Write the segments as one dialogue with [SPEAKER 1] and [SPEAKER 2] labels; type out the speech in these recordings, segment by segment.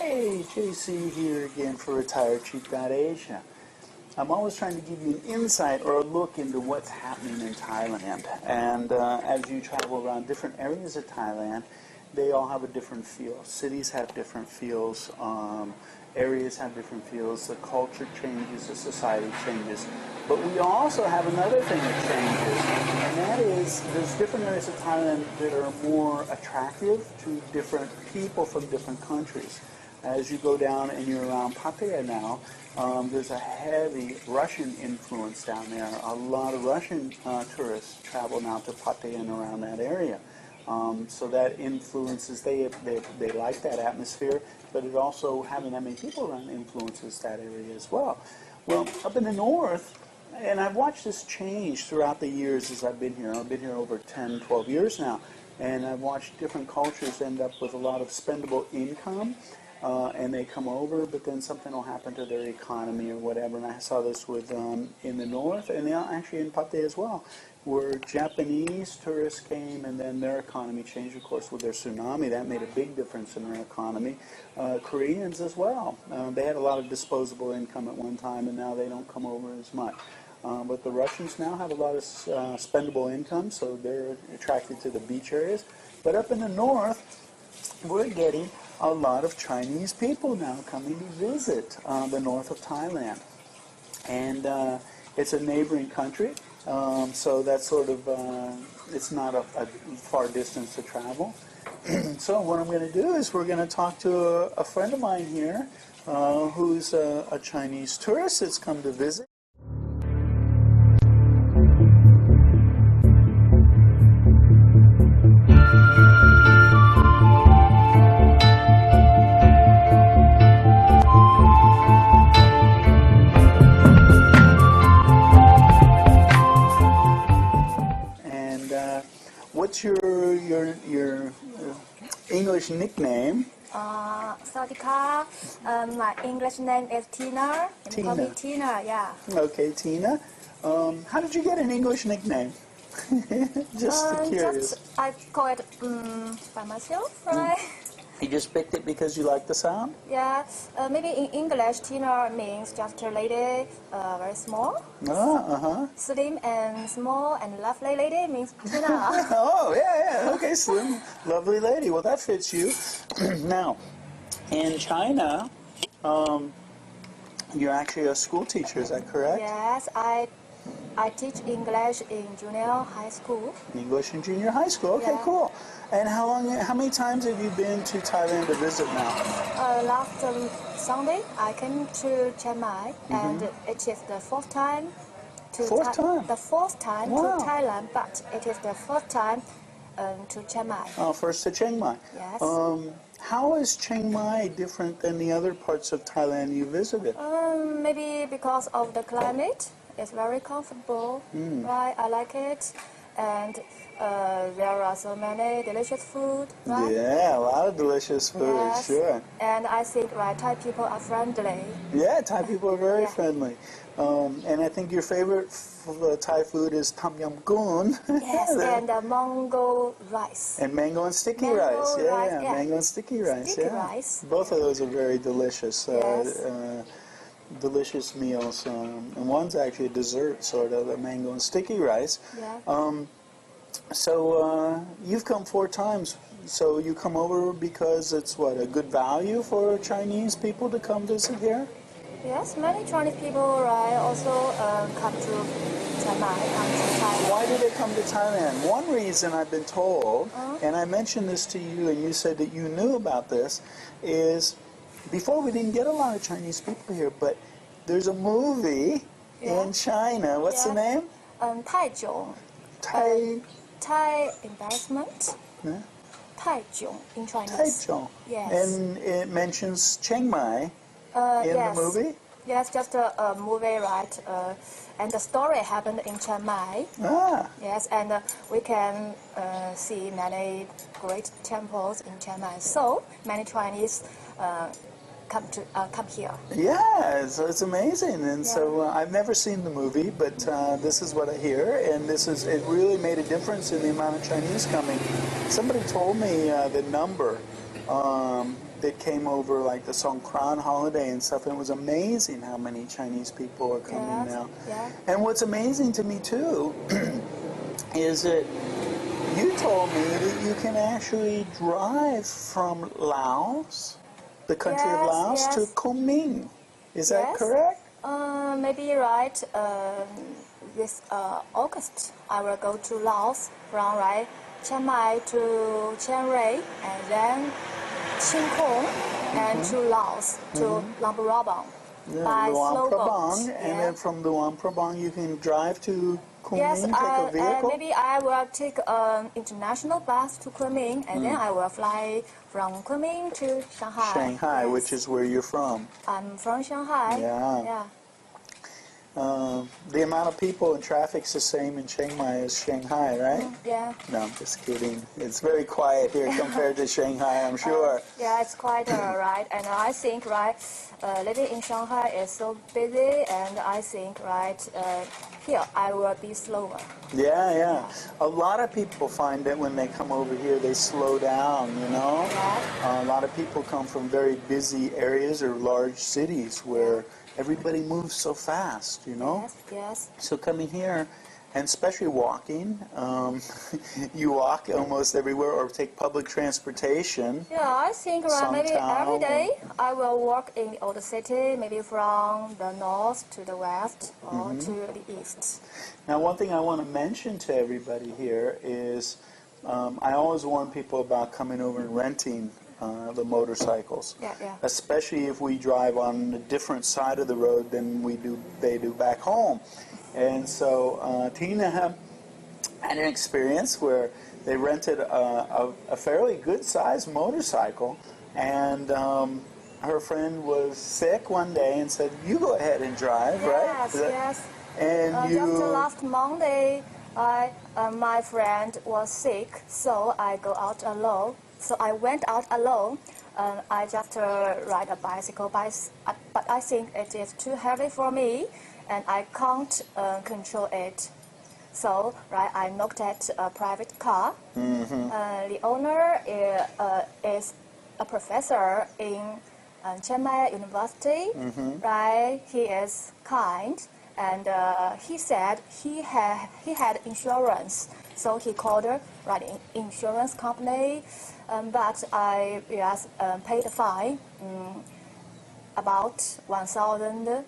[SPEAKER 1] Hey, JC here again for retirecheap.asia. I'm always trying to give you an insight or a look into what's happening in Thailand. And as you travel around different areas of Thailand, they all have a different feel. Cities have different feels. Areas have different feels. The culture changes. The society changes. But we also have another thing that changes, and that is there's different areas of Thailand that are more attractive to different people from different countries. As you go down and you're around Pattaya now, there's a heavy Russian influence down there. A lot of Russian tourists travel now to Pattaya and around that area. So that influences, they like that atmosphere, but it also, having that many people around influences that area as well. Well, up in the north, and I've watched this change throughout the years as I've been here. I've been here over 10, 12 years now, and I've watched different cultures end up with a lot of spendable income. And they come over, but then something will happen to their economy or whatever. And I saw this with in the north, and actually in Pattaya as well, where Japanese tourists came, and then their economy changed, of course, with their tsunami. That made a big difference in their economy. Koreans as well. They had a lot of disposable income at one time, and now they don't come over as much. But the Russians now have a lot of spendable income, so they're attracted to the beach areas. But up in the north, we're getting a lot of Chinese people now coming to visit the north of Thailand. And it's a neighboring country, so that's sort of, it's not a far distance to travel. So what I'm going to do is we're going to talk to a friend of mine here who's a Chinese tourist that's come to visit. What's your English nickname?
[SPEAKER 2] Sawadika. My English name is Tina. You call me Tina, yeah.
[SPEAKER 1] Okay, Tina. How did you get an English nickname? Just curious.
[SPEAKER 2] I call it by myself, right?
[SPEAKER 1] You just picked it because you like the sound?
[SPEAKER 2] Yeah. Maybe in English, Tina means just a lady, very small. Slim and small and lovely lady means Tina.
[SPEAKER 1] Oh, yeah. Okay, slim, lovely lady. Well, that fits you. Now, in China, you're actually a school teacher, is that correct?
[SPEAKER 2] Yes, I teach English in junior high school.
[SPEAKER 1] English in junior high school. Okay, yeah. Cool. And how many times have you been to Thailand to visit now?
[SPEAKER 2] Last Sunday, I came to Chiang Mai, and it is the fourth time to the fourth time
[SPEAKER 1] wow.
[SPEAKER 2] to Thailand, but it is the first time to Chiang Mai.
[SPEAKER 1] Oh, first to Chiang Mai.
[SPEAKER 2] Yes.
[SPEAKER 1] How is Chiang Mai different than the other parts of Thailand you visited?
[SPEAKER 2] Maybe because of the climate. It's very comfortable, right? I like it, and there are so many delicious food, right?
[SPEAKER 1] Yeah, a lot of delicious food,
[SPEAKER 2] yes.
[SPEAKER 1] Sure.
[SPEAKER 2] And I think, right, Thai people are friendly.
[SPEAKER 1] Yeah, Thai people are very friendly. And I think your favorite Thai food is Tom Yum Goong.
[SPEAKER 2] Yes, and mango rice.
[SPEAKER 1] And mango and sticky rice. Yeah, mango and sticky rice.
[SPEAKER 2] Sticky rice.
[SPEAKER 1] Both of those are very delicious.
[SPEAKER 2] Yes.
[SPEAKER 1] Delicious meals, and one's actually a dessert, sort of, a mango and sticky rice.
[SPEAKER 2] Yeah.
[SPEAKER 1] So you've come 4 times. So you come over because it's what, a good value for Chinese people to come visit here?
[SPEAKER 2] Yes, many Chinese people, right, also come to Chiang Mai, come to Thailand.
[SPEAKER 1] Why do they come to Thailand? One reason I've been told, and I mentioned this to you, and you said that you knew about this, is before we didn't get a lot of Chinese people here, but there's a movie in China. What's the name?
[SPEAKER 2] Taichung. Thai embarrassment.
[SPEAKER 1] Yeah.
[SPEAKER 2] Taichung in Chinese.
[SPEAKER 1] Taichung.
[SPEAKER 2] Yes.
[SPEAKER 1] And it mentions Chiang Mai in the movie?
[SPEAKER 2] Yes, just a movie, right? And the story happened in Chiang Mai.
[SPEAKER 1] Ah.
[SPEAKER 2] Yes, and we can see many great temples in Chiang Mai. So many Chinese come here.
[SPEAKER 1] Yeah, so it's amazing. And so I've never seen the movie, but this is what I hear, and it really made a difference in the amount of Chinese coming. Somebody told me the number that came over like the Songkran holiday and stuff, and it was amazing how many Chinese people are coming now.
[SPEAKER 2] Yeah.
[SPEAKER 1] And what's amazing to me too is that you told me that you can actually drive from Laos, the country of Laos, to Kunming. Is that correct?
[SPEAKER 2] Maybe right. This August, I will go to Laos from Chiang Mai to Chiang Rai, and then Chinh Khong, and to Laos to Luang Prabang by
[SPEAKER 1] Luang
[SPEAKER 2] slow
[SPEAKER 1] Prabang,
[SPEAKER 2] boat.
[SPEAKER 1] and then from Luang Prabang you can drive to Kunming, take a vehicle?
[SPEAKER 2] Maybe I will take an international bus to Kunming, and then I will fly from Kunming to Shanghai.
[SPEAKER 1] Shanghai, which is where you're from.
[SPEAKER 2] I'm from Shanghai.
[SPEAKER 1] Yeah. The amount of people and traffic's the same in Chiang Mai as Shanghai, right?
[SPEAKER 2] Yeah.
[SPEAKER 1] No, I'm just kidding. It's very quiet here compared to Shanghai, I'm sure.
[SPEAKER 2] Yeah, it's quite right. And I think living in Shanghai is so busy, and I think here I will be slower.
[SPEAKER 1] Yeah. A lot of people find that when they come over here, they slow down, you know?
[SPEAKER 2] Yeah.
[SPEAKER 1] A lot of people come from very busy areas or large cities where everybody moves so fast, you know?
[SPEAKER 2] Yes.
[SPEAKER 1] So coming here, and especially walking, you walk almost everywhere or take public transportation.
[SPEAKER 2] Yeah, I think maybe every day I will walk in the old city, maybe from the north to the west or to the east.
[SPEAKER 1] Now, one thing I want to mention to everybody here is I always warn people about coming over and renting the motorcycles, especially if we drive on a different side of the road than they do back home. And so Tina had an experience where they rented a fairly good-sized motorcycle, and her friend was sick one day and said, "You go ahead and drive," right?
[SPEAKER 2] Yes.
[SPEAKER 1] And
[SPEAKER 2] just last Monday, my friend was sick, so I go out alone. So I went out alone. I just ride a bicycle, but I think it is too heavy for me, and I can't control it. So I looked at a private car. The owner is a professor in Chiang Mai University. He is kind, and he said he had insurance. So he called the insurance company, but I paid a fine, about 1,400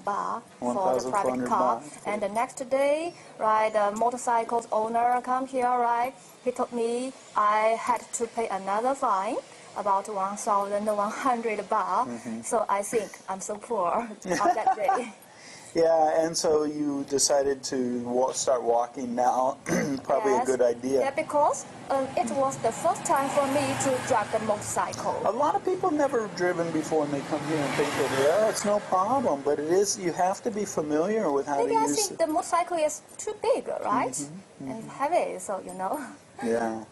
[SPEAKER 2] baht for the private car. And the next day, the motorcycle owner come here, he told me I had to pay another fine, about 1,100 baht. So I think I'm so poor on that day.
[SPEAKER 1] Yeah, and so you decided to start walking now. Probably a good idea.
[SPEAKER 2] Yeah, because it was the first time for me to drive the motorcycle.
[SPEAKER 1] A lot of people never driven before, and they come here and think that, it's no problem. But it is. You have to be familiar with how to use it.
[SPEAKER 2] Maybe I think the motorcycle is too big, right? And heavy, so you know.
[SPEAKER 1] Yeah.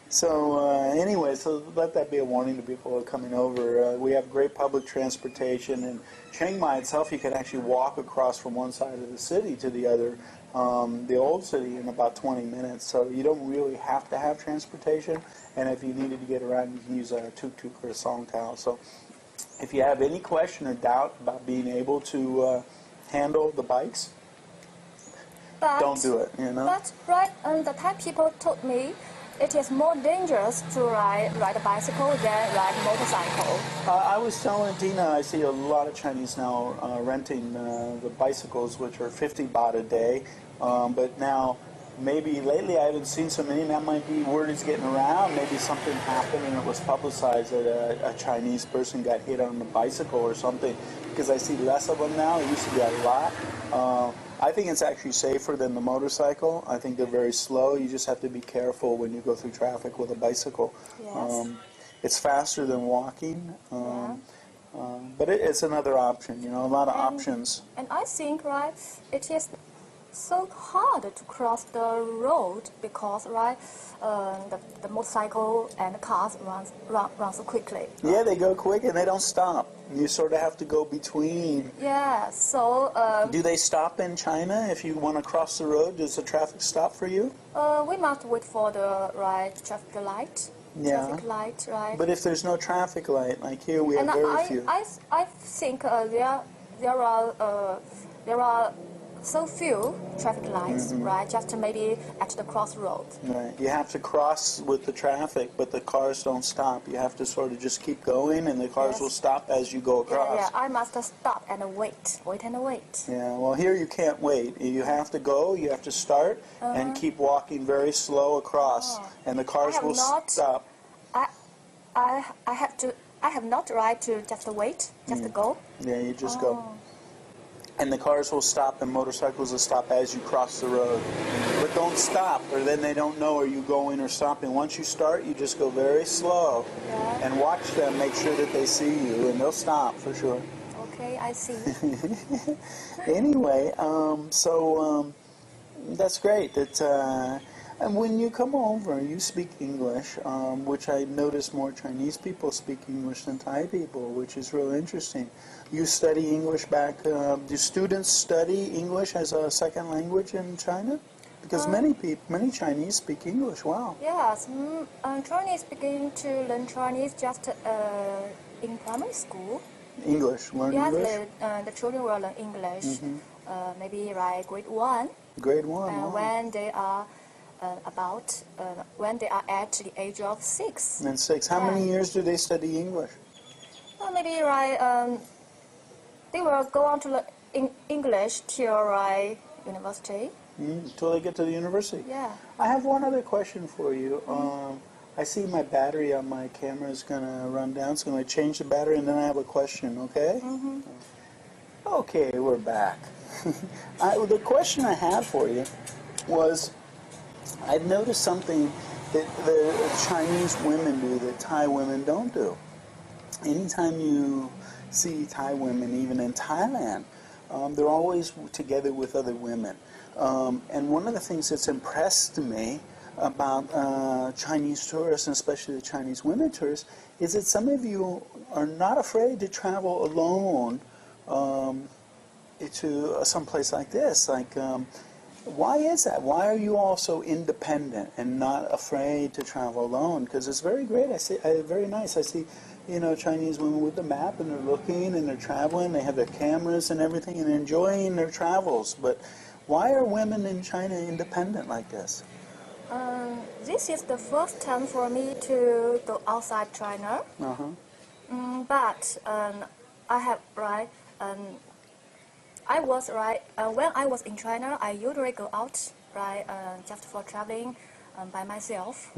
[SPEAKER 1] So anyway, so let that be a warning to people who are coming over. We have great public transportation. In Chiang Mai itself, you can actually walk across from one side of the city to the other, the old city, in about 20 minutes. So you don't really have to have transportation. And if you needed to get around, you can use a tuk-tuk or a songtao. So if you have any question or doubt about being able to handle the bikes, don't do it, you know?
[SPEAKER 2] But the Thai people told me it is more dangerous to ride a bicycle than ride a motorcycle.
[SPEAKER 1] I was telling Tina, I see a lot of Chinese now renting the bicycles, which are 50 baht a day. But now, maybe lately I haven't seen so many. That might be word is getting around. Maybe something happened and it was publicized that a Chinese person got hit on the bicycle or something. Because I see less of them now. It used to be a lot. I think it's actually safer than the motorcycle. I think they're very slow. You just have to be careful when you go through traffic with a bicycle.
[SPEAKER 2] Yes.
[SPEAKER 1] It's faster than walking, but it's another option, you know, a lot of options.
[SPEAKER 2] And I think, it is so hard to cross the road because, the motorcycle and the cars run so quickly.
[SPEAKER 1] Yeah, they go quick and they don't stop. You sort of have to go between.
[SPEAKER 2] Yeah, so...
[SPEAKER 1] do they stop in China if you want to cross the road? Does the traffic stop for you?
[SPEAKER 2] We must wait for the traffic light.
[SPEAKER 1] Yeah.
[SPEAKER 2] traffic light, right?
[SPEAKER 1] But if there's no traffic light, like here we have
[SPEAKER 2] And
[SPEAKER 1] very few.
[SPEAKER 2] I think there are so few traffic lights, right? Just maybe at the crossroad.
[SPEAKER 1] Right. You have to cross with the traffic, but the cars don't stop. You have to sort of just keep going, and the cars
[SPEAKER 2] Yes.
[SPEAKER 1] will stop as you go across.
[SPEAKER 2] Yeah, I must stop and wait and wait.
[SPEAKER 1] Yeah, well, here you can't wait. You have to go, you have to start, and keep walking very slow across, and the cars will stop.
[SPEAKER 2] I have not right to just wait, just go.
[SPEAKER 1] Yeah, you just go. And the cars will stop and motorcycles will stop as you cross the road. But don't stop, or then they don't know are you going or stopping. Once you start, you just go very slow and watch them, make sure that they see you, and they'll stop for sure.
[SPEAKER 2] Okay, I see.
[SPEAKER 1] Anyway, that's great. And when you come over, you speak English, which I notice more Chinese people speak English than Thai people, which is real interesting. You study English back. Do students study English as a second language in China? Because many Chinese speak English. Wow.
[SPEAKER 2] Yes, Chinese begin to learn Chinese just in primary school.
[SPEAKER 1] English, learn English?
[SPEAKER 2] Yes, the children will learn English, maybe like grade 1.
[SPEAKER 1] Grade 1, wow.
[SPEAKER 2] When they are when they are at the age of 6.
[SPEAKER 1] And 6. How many years do they study English?
[SPEAKER 2] Well, maybe they will go on to learn English till university.
[SPEAKER 1] Until they get to the university?
[SPEAKER 2] Yeah.
[SPEAKER 1] I have one other question for you. I see my battery on my camera is going to run down, so I'm going to change the battery, and then I have a question, okay? Okay, we're back. The question I had for you was, I've noticed something that the Chinese women do that Thai women don't do. Anytime you see Thai women, even in Thailand, they're always together with other women. And one of the things that's impressed me about Chinese tourists, and especially the Chinese women tourists, is that some of you are not afraid to travel alone to some place like this. Why is that? Why are you all so independent and not afraid to travel alone? Because it's very great. Very nice. I see, Chinese women with the map, and they're looking and they're traveling. They have their cameras and everything, and enjoying their travels. But why are women in China independent like this?
[SPEAKER 2] This is the first time for me to go outside China. But I have I was when I was in China, I usually go out just for traveling by myself.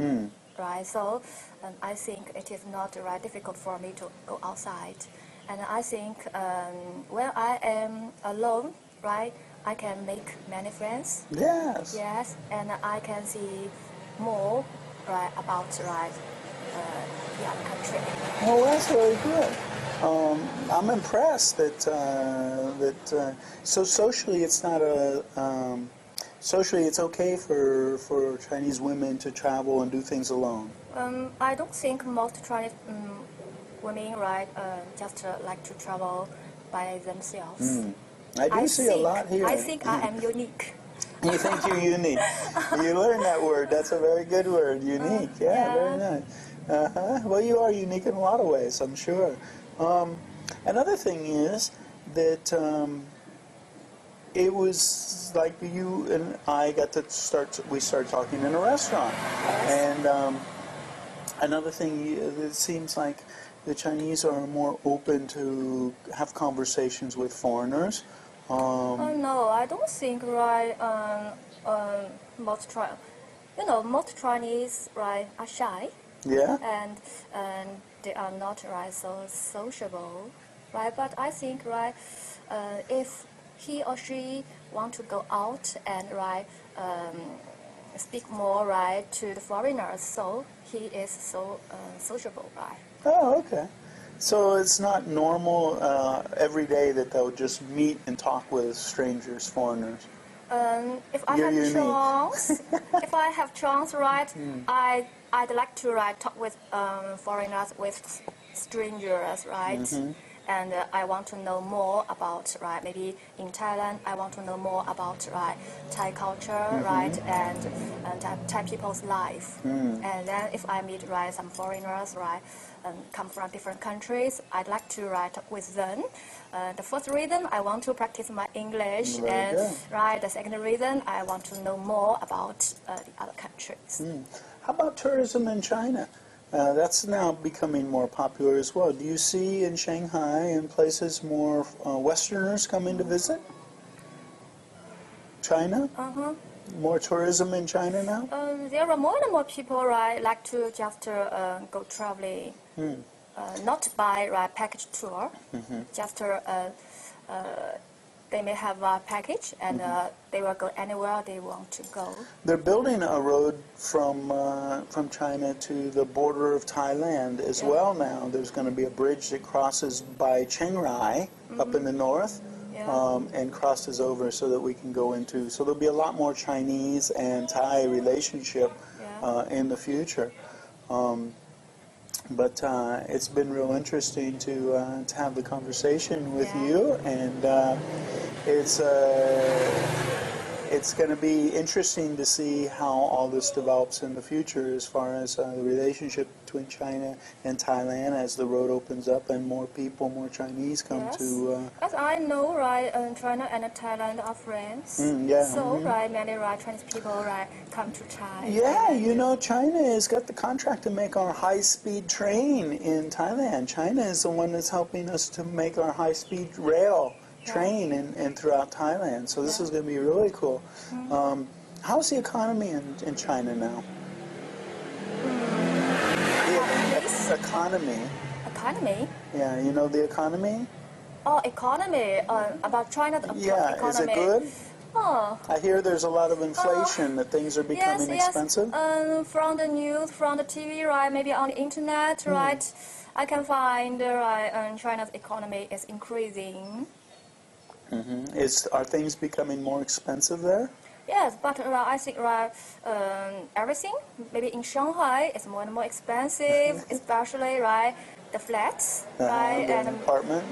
[SPEAKER 2] So I think it is not difficult for me to go outside. And I think when I am alone, I can make many friends.
[SPEAKER 1] Yes.
[SPEAKER 2] Yes, and I can see more about the other country.
[SPEAKER 1] Well, that's very good. I'm impressed that so socially it's not socially it's okay for Chinese women to travel and do things alone.
[SPEAKER 2] I don't think most Chinese women just like to travel by themselves.
[SPEAKER 1] I do see a lot here.
[SPEAKER 2] I think I am unique.
[SPEAKER 1] You think you're unique? You learned that word. That's a very good word. Unique. Yeah, very nice. Well, you are unique in a lot of ways, I'm sure. Another thing is that it was like you and I we started talking in a restaurant. And another thing, it seems like the Chinese are more open to have conversations with foreigners.
[SPEAKER 2] No, I don't think most Chinese are shy.
[SPEAKER 1] Yeah.
[SPEAKER 2] And they are not so sociable, But I think if he or she want to go out and speak more to the foreigners, so he is so sociable,
[SPEAKER 1] Oh, okay. So it's not normal every day that they'll just meet and talk with strangers, foreigners.
[SPEAKER 2] If I have chance, I'd like to talk with foreigners, with strangers, and I want to know more about, right, maybe in Thailand, I want to know more about, right, Thai culture, right, and Thai people's life. And then if I meet, right, some foreigners, right, come from different countries, I'd like to, right, talk with them. The first reason, I want to practice my English, and right, the second reason, I want to know more about the other countries.
[SPEAKER 1] How about tourism in China? That's now becoming more popular as well. Do you see in Shanghai and places more Westerners coming to visit China? More tourism in China now?
[SPEAKER 2] There are more and more people, right, like to just go traveling, not by, right, package tour, just they may have a package and they will go anywhere they want to go.
[SPEAKER 1] They're building a road from China to the border of Thailand as well now. There's going to be a bridge that crosses by Chiang Mai up in the north and crosses over so that we can go into. So there'll be a lot more Chinese and Thai relationship in the future. But it's been real interesting to have the conversation with you, and it's going to be interesting to see how all this develops in the future as far as the relationship between China and Thailand as the road opens up and more people, more Chinese come to...
[SPEAKER 2] As I know, right, China and Thailand are friends. So, right, many, right, Chinese people, right, come to China.
[SPEAKER 1] Yeah, you know, China has got the contract to make our high-speed train in Thailand. China is the one that's helping us to make our high-speed rail train and throughout Thailand. So this is going to be really cool. How's the economy in China now? The economy.
[SPEAKER 2] Economy?
[SPEAKER 1] Yeah, you know the economy?
[SPEAKER 2] Oh, economy. About China's economy.
[SPEAKER 1] Is it good?
[SPEAKER 2] Oh.
[SPEAKER 1] I hear there's a lot of inflation, that things are becoming expensive.
[SPEAKER 2] From the news, from the TV, right, maybe on the internet, right, I can find China's economy is increasing.
[SPEAKER 1] Are things becoming more expensive there?
[SPEAKER 2] Yes, but I think everything, maybe in Shanghai, is more and more expensive, especially, right, the flats, right,
[SPEAKER 1] and apartment.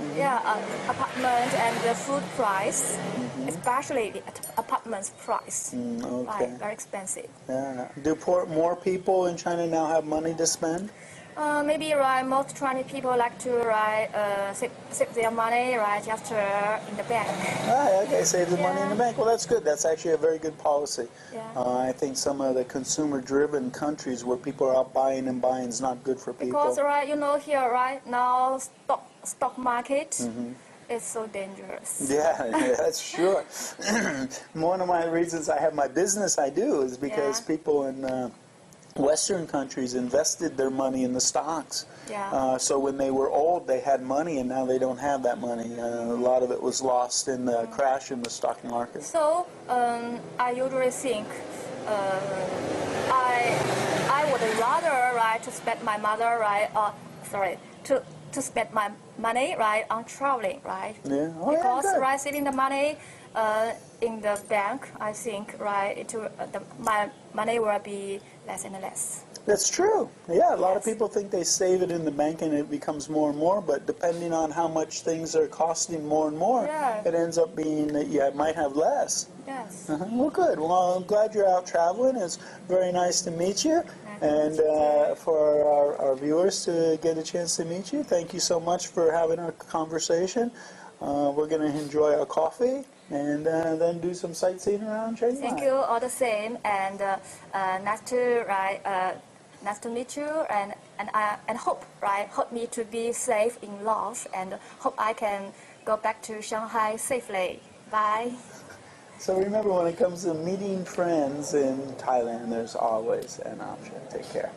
[SPEAKER 2] Apartment and the food price, especially the apartment's price, right, very expensive.
[SPEAKER 1] Yeah. Do more people in China now have money to spend?
[SPEAKER 2] Maybe, right, most Chinese people like to, save their money, right, just in the bank.
[SPEAKER 1] Okay, save the money in the bank. Well, that's good. That's actually a very good policy. I think some of the consumer-driven countries where people are out buying and buying is not good for people.
[SPEAKER 2] Because, right, you know, here, right, now, stock market is so dangerous.
[SPEAKER 1] Yeah, that's sure. One of my reasons I have my business I do is because people in Western countries invested their money in the stocks. So when they were old, they had money, and now they don't have that money. A lot of it was lost in the crash in the stock market.
[SPEAKER 2] So I usually think I would rather, right, to spend my mother, right, to spend my money, right, on traveling, right? Because right, saving the money in the bank, I think, right, my money will be less and less.
[SPEAKER 1] That's true. Yeah, a lot of people think they save it in the bank and it becomes more and more, but depending on how much things are costing more and more, it ends up being that you might have less.
[SPEAKER 2] Yes.
[SPEAKER 1] Well, good. Well, I'm glad you're out traveling. It's very nice to meet you. And for our viewers to get a chance to meet you, thank you so much for having our conversation. We're going to enjoy our coffee and then do some sightseeing around Chiang Mai.
[SPEAKER 2] Thank you, all the same, and nice to meet you, and hope me to be safe in love, and hope I can go back to Shanghai safely. Bye.
[SPEAKER 1] So remember, when it comes to meeting friends in Thailand, there's always an option. Take care.